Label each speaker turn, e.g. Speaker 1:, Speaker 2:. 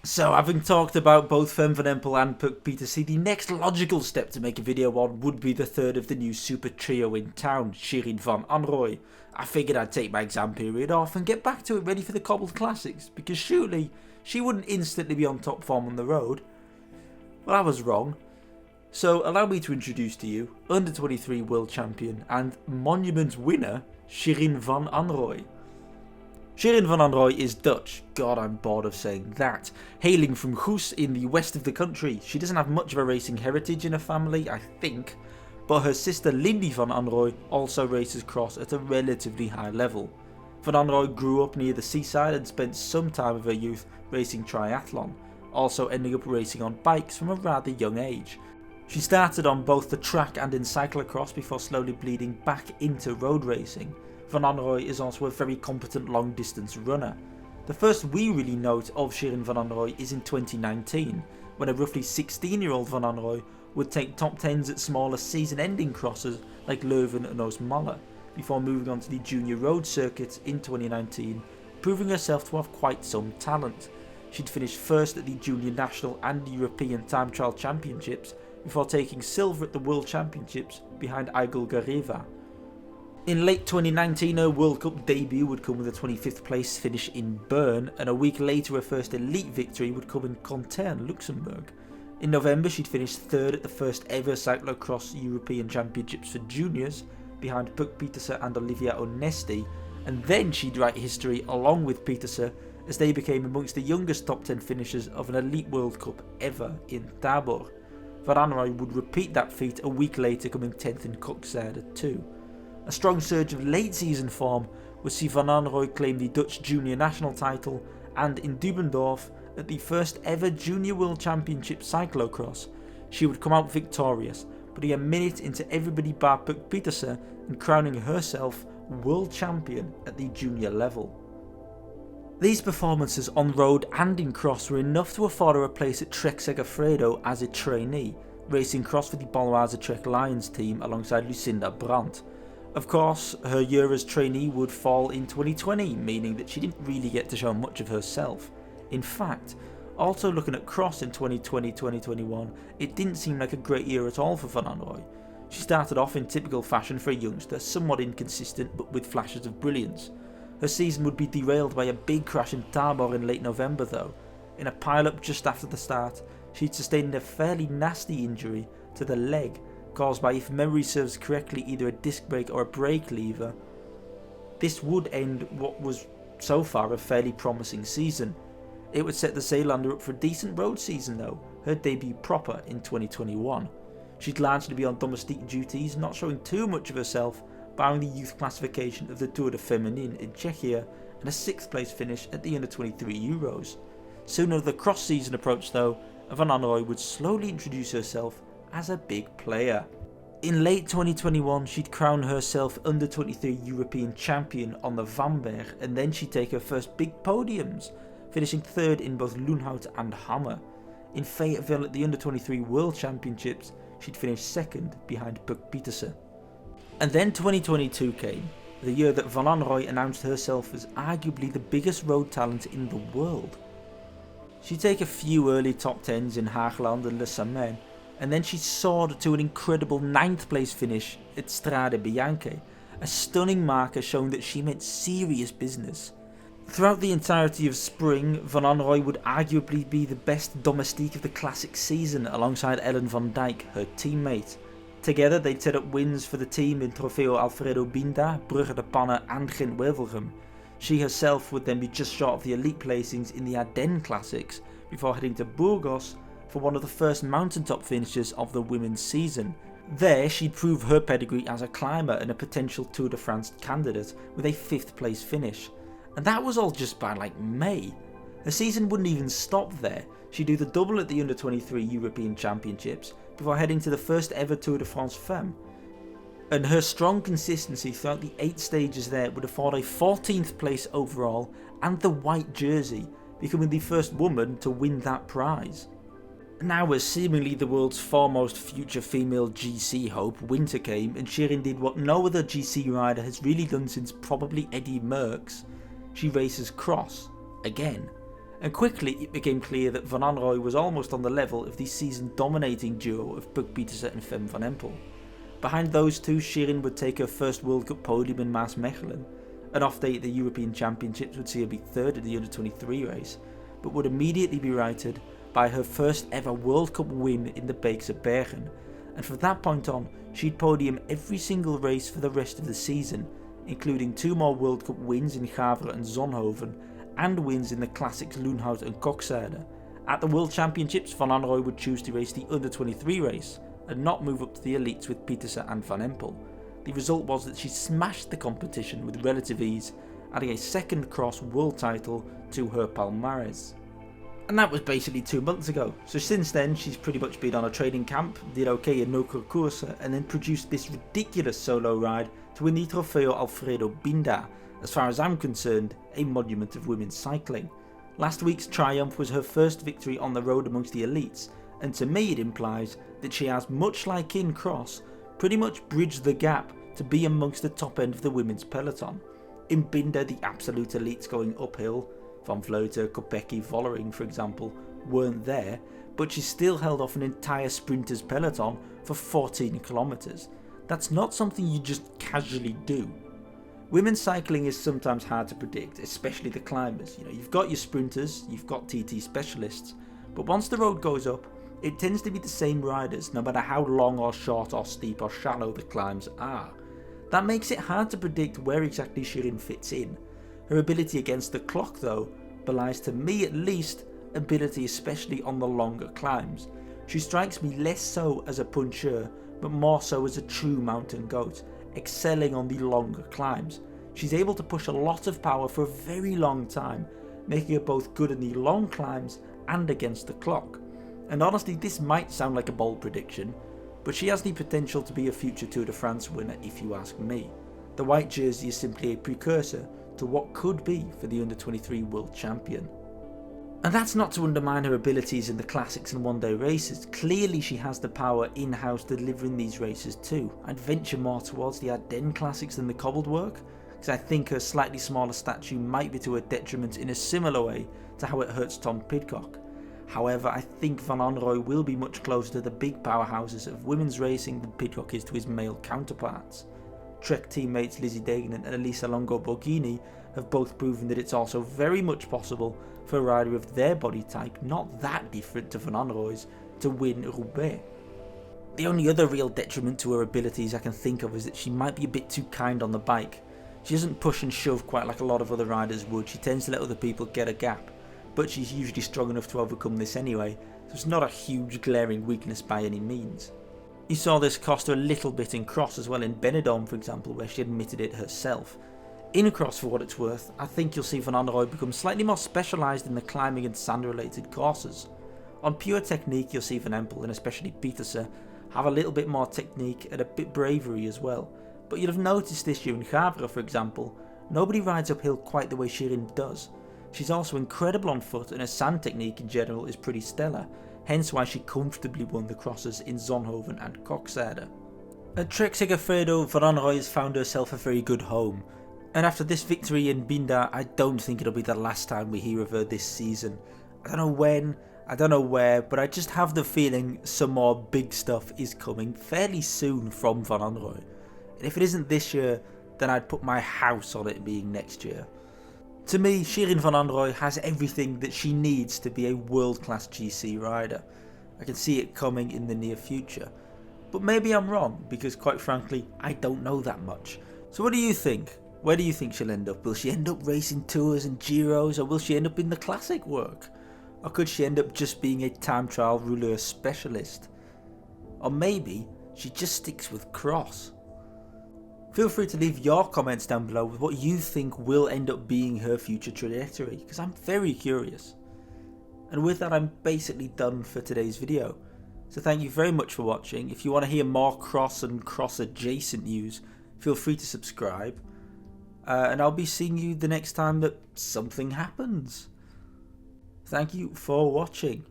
Speaker 1: So, having talked about both Fem van Empel and Pietese, the next logical step to make a video on would be the third of the new super trio in town, Shirin van Anrooij. I figured I'd take my exam period off and get back to it ready for the cobbled classics, because surely she wouldn't instantly be on top form on the road. Well, I was wrong. So allow me to introduce to you under 23 world champion and monument winner Shirin van Anrooij. Shirin van Anrooij is Dutch, god I'm bored of saying that. Hailing from Goes in the west of the country, she doesn't have much of a racing heritage in her family, I think, but her sister Lindy van Anrooij also races cross at a relatively high level. Van Anrooij grew up near the seaside and spent some time of her youth racing triathlon, also ending up racing on bikes from a rather young age. She started on both the track and in cyclocross before slowly bleeding back into road racing. Van Anrooij is also a very competent long distance runner. The first we really note of Shirin van Anrooij is in 2019, when a roughly 16-year-old Van Anrooij would take top 10s at smaller season ending crosses like Leuven and Oostmalle, before moving on to the junior road circuit in 2019, proving herself to have quite some talent. She'd finished first at the junior national and European time trial championships, before taking silver at the World Championships behind Aigul Gareva. In late 2019 her World Cup debut would come with a 25th place finish in Bern, and a week later her first elite victory would come in Conterre, Luxembourg. In November she'd finished third at the first ever cyclocross European Championships for juniors, behind Pietese and Olivia Onesti, and then she'd write history along with Pietese as they became amongst the youngest top 10 finishers of an elite World Cup ever in Tabor. Van Anrooij would repeat that feat a week later, coming 10th in Kokzijde too. A strong surge of late season form would see Van Anrooij claim the Dutch junior national title, and in Dubendorf, at the first ever junior world championship cyclocross, she would come out victorious, putting a minute into everybody bar Pietese and crowning herself world champion at the junior level. These performances on road and in cross were enough to afford her a place at Trek Segafredo as a trainee, racing cross for the Baloise Trek Lions team alongside Lucinda Brandt. Of course, her year as trainee would fall in 2020, meaning that she didn't really get to show much of herself. In fact, also looking at cross in 2020-2021, it didn't seem like a great year at all for Van Anrooij. She started off in typical fashion for a youngster, somewhat inconsistent but with flashes of brilliance. Her season would be derailed by a big crash in Tabor in late November though. In a pile-up just after the start, she'd sustained a fairly nasty injury to the leg, caused by, if memory serves correctly, either a disc brake or a brake lever. This would end what was so far a fairly promising season. It would set the Zeelander up for a decent road season though, her debut proper in 2021. She'd largely be on domestique duties, not showing too much of herself, barring the youth classification of the Tour de Feminine in Czechia and a 6th place finish at the under-23 Euros. Soon another cross season approached though, and Van Anrooij would slowly introduce herself as a big player. In late 2021 she'd crown herself under-23 European champion on the Vanberg, and then she'd take her first big podiums, finishing third in both Loenhout and Hamme. In Fayetteville at the under-23 World Championships she'd finish second behind Pietese. And then 2022 came, the year that Van Anrooij announced herself as arguably the biggest road talent in the world. She'd take a few early top 10s in Haagland and Le Samyn, and then she soared to an incredible 9th place finish at Strade Bianche, a stunning marker showing that she meant serious business. Throughout the entirety of spring, Van Anrooij would arguably be the best domestique of the classic season alongside Ellen van Dijk, her teammate. Together they'd set up wins for the team in Trofeo Alfredo Binda, Brugge de Panne and Gent-Wevelgem. She herself would then be just short of the elite placings in the Ardennes Classics, before heading to Burgos for one of the first mountaintop finishes of the women's season. There she'd prove her pedigree as a climber and a potential Tour de France candidate with a 5th place finish. And that was all just by May. Her season wouldn't even stop there. She'd do the double at the under-23 European Championships before heading to the first ever Tour de France Femme. And her strong consistency throughout the 8 stages there would afford a 14th place overall and the white jersey, becoming the first woman to win that prize. Now, as seemingly the world's foremost future female GC hope, winter came and Shirin did what no other GC rider has really done since probably Eddy Merckx. She races cross, again. and quickly it became clear that Van Anrooij was almost on the level of the season-dominating duo of Pietese and Fem van Empel. Behind those two, Shirin would take her first World Cup podium in Maasmechelen. An off day at the European Championships would see her be third at the under-23 race, but would immediately be righted by her first ever World Cup win in the Beekse Bergen, and from that point on, she'd podium every single race for the rest of the season, including 2 more World Cup wins in Gavere and Zonhoven, and wins in the classics Loenhout and Kokzijde. At the World Championships, Van Anrooij would choose to race the under-23 race, and not move up to the elites with Pietese and Van Empel. The result was that she smashed the competition with relative ease, adding a second cross world title to her palmarès. And that was basically 2 months ago, so since then she's pretty much been on a training camp, did okay in no Koersen, and then produced this ridiculous solo ride to win the Trofeo Alfredo Binda, as far as I'm concerned, a monument of women's cycling. Last week's triumph was her first victory on the road amongst the elites, and to me it implies that she has, much like in cross, pretty much bridged the gap to be amongst the top end of the women's peloton. In Binda, the absolute elites going uphill, Van Vleuten, Kopecky, Vollering for example, weren't there, but she still held off an entire sprinters peloton for 14 kilometers. That's not something you just casually do. Women's cycling is sometimes hard to predict, especially the climbers. You've got your sprinters, you've got TT specialists, but once the road goes up, it tends to be the same riders no matter how long or short or steep or shallow the climbs are. That makes it hard to predict where exactly Shirin fits in. Her ability against the clock though belies, to me at least, ability especially on the longer climbs. She strikes me less so as a puncheur but more so as a true mountain goat, excelling on the longer climbs. She's able to push a lot of power for a very long time, making her both good in the long climbs and against the clock. And honestly, this might sound like a bold prediction, but she has the potential to be a future Tour de France winner if you ask me. The white jersey is simply a precursor to what could be for the under-23 world champion. And that's not to undermine her abilities in the classics and one-day races. Clearly she has the power in-house delivering these races too. I'd venture more towards the Ardennes classics than the cobbled work, because I think her slightly smaller stature might be to her detriment in a similar way to how it hurts Tom Pidcock. However, I think Van Anrooij will be much closer to the big powerhouses of women's racing than Pidcock is to his male counterparts. Trek teammates Lizzie Deignan and Elisa Longo Borghini have both proven that it's also very much possible for a rider of their body type, not that different to Van Anrooij's, to win Roubaix. The only other real detriment to her abilities I can think of is that she might be a bit too kind on the bike. She doesn't push and shove quite like a lot of other riders would. She tends to let other people get a gap, but she's usually strong enough to overcome this anyway, so it's not a huge glaring weakness by any means. You saw this cost her a little bit in cross as well, in Benidorm for example, where she admitted it herself. In cross, for what it's worth, I think you'll see Van Anrooij become slightly more specialised in the climbing and sand related courses. On pure technique you'll see Van Empel and especially Pietese have a little bit more technique and a bit bravery as well, but you'll have noticed this year in Gavere for example, nobody rides uphill quite the way Shirin does. She's also incredible on foot and her sand technique in general is pretty stellar, hence why she comfortably won the crosses in Zonhoven and Kokzijde. At Trek Segafredo, Van Anrooij has found herself a very good home, and after this victory in Binda, I don't think it'll be the last time we hear of her this season. I don't know when, I don't know where, but I just have the feeling some more big stuff is coming fairly soon from Van Anrooij. And if it isn't this year, then I'd put my house on it being next year. To me, Shirin van Anrooij has everything that she needs to be a world-class GC rider. I can see it coming in the near future. But maybe I'm wrong, because quite frankly, I don't know that much. So what do you think? Where do you think she'll end up? Will she end up racing Tours and Giros, or will she end up in the classic work? Or could she end up just being a time trial rouleur specialist? Or maybe she just sticks with cross? Feel free to leave your comments down below with what you think will end up being her future trajectory, because I'm very curious. And with that, I'm basically done for today's video. So thank you very much for watching. If you want to hear more cross and cross adjacent news, feel free to subscribe. And I'll be seeing you the next time that something happens. Thank you for watching.